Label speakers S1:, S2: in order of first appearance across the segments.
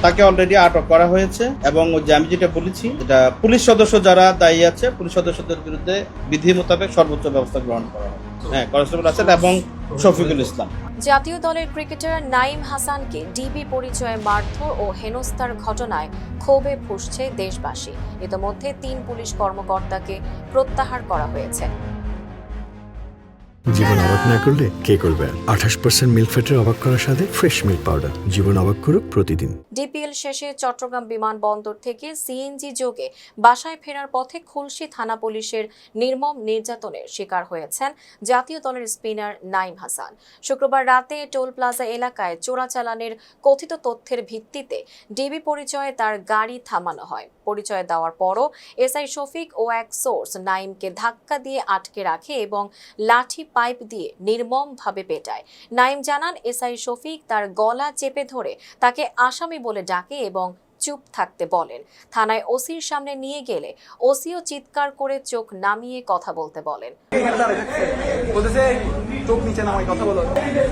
S1: তাকে অলরেডি আটক করা হয়েছে এবং যে আমি যেটা বলেছি, এটা পুলিশ সদস্য যারা দায়ী আছে, পুলিশ সদস্যদের বিরুদ্ধে বিধি মোতাবেক সর্বোচ্চ ব্যবস্থা গ্রহণ করা হবে। হ্যাঁ, কনস্টেবল আছেন এবং শফিকুল ইসলাম।
S2: জাতীয় দলের ক্রিকেটার নাইম হাসানকে ডিবি পরিচয়ে মারধর ও হেনস্থার ঘটনায় ক্ষোভে ফুঁসছে দেশবাসী। ইতোমধ্যে 3 পুলিশ কর্মকর্তাকে প্রত্যাহার করা হয়েছে।
S3: জীবন অবাক না করলে কে করবে? 28% মিল্ক ফ্যাটের অবাক করার সাথে ফ্রেশ মিল্ক পাউডার। জীবন অবাক করুক প্রতিদিন।
S2: ডিপিএল শেষে চট্টগ্রাম বিমানবন্দর থেকে সিএনজি যোগে বাসায় ফেরার পথে খুলশী থানা পুলিশের নির্মম নির্যাতনের শিকার হয়েছেন জাতীয় দলের স্পিনার নাইম হাসান। শুক্রবার রাতে টোল প্লাজা এলাকায় চোরাচালানের কথিত তথ্যের ভিত্তিতে ডিবি পরিচয়ে তার গাড়ি থামানো হয়। পরিচয় দেওয়ার পরও এসআই শফিক ও এক সোর্স নাইমকে ধাক্কা দিয়ে আটকে রাখে এবং লাঠি পাইপ দিয়ে নির্মমভাবে পেটায়। নাইম জানান, এসআই শফিক তার গলা চেপে ধরে তাকে আসামি বলে ডাকে এবং চুপ থাকতে বলেন। থানায় ওসির সামনে নিয়ে গেলে ওসিও চিৎকার করে চোখ নামিয়ে কথা বলতে বলেন।
S4: চোখ নিচে নামাই কথা বলো।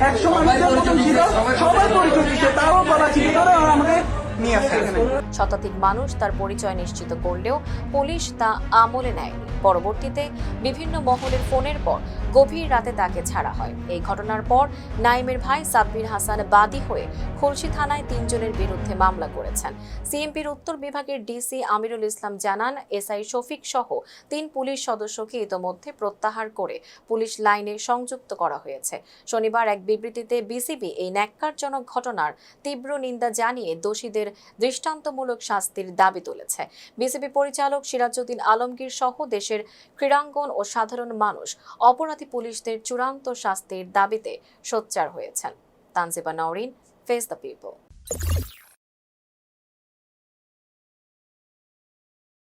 S4: 100 মানুষের মতন ছিল, সবাই পরিচয় দিচ্ছে, তাও বলা ছিল তারা আমাকে নিয়ে আসছে এখানে।
S2: শতাধিক মানুষ তার পরিচয় নিশ্চিত করলেও পুলিশ তা আমলে নেয়নি। পরবর্তীতে বিভিন্ন মহলের ফোনের পর গভীর রাতে তাকে ছাড়া হয়। এই ঘটনার পর নাইমের ভাই সাব্বির হাসান বাদী হয়ে খুলশী থানায় 3 জনের বিরুদ্ধে মামলা করেছেন। সিএমপির উত্তর বিভাগের ডিসি আমিরুল ইসলাম জানান, এসআই শফিক সহ 3 পুলিশ সদস্যকে ইতোমধ্যে প্রত্যাহার করে পুলিশ লাইনে সংযুক্ত করা হয়েছে। শনিবার এক বিবৃতিতে বিসিবি এই ন্যাক্কারজনক ঘটনার তীব্র নিন্দা জানিয়ে দোষীদের দৃষ্টান্তমূলক শাস্তির দাবি তুলেছে। বিসিবি পরিচালক সিরাজউদ্দিন আলমগীর সহ দেশের ক্রীড়াঙ্গন ও সাধারণ মানুষ অপরাধী পুলিশদের চূড়ান্ত শাস্তির দাবিতে সোচ্চার হয়েছেন। Tanjiba Nowrin, face the people.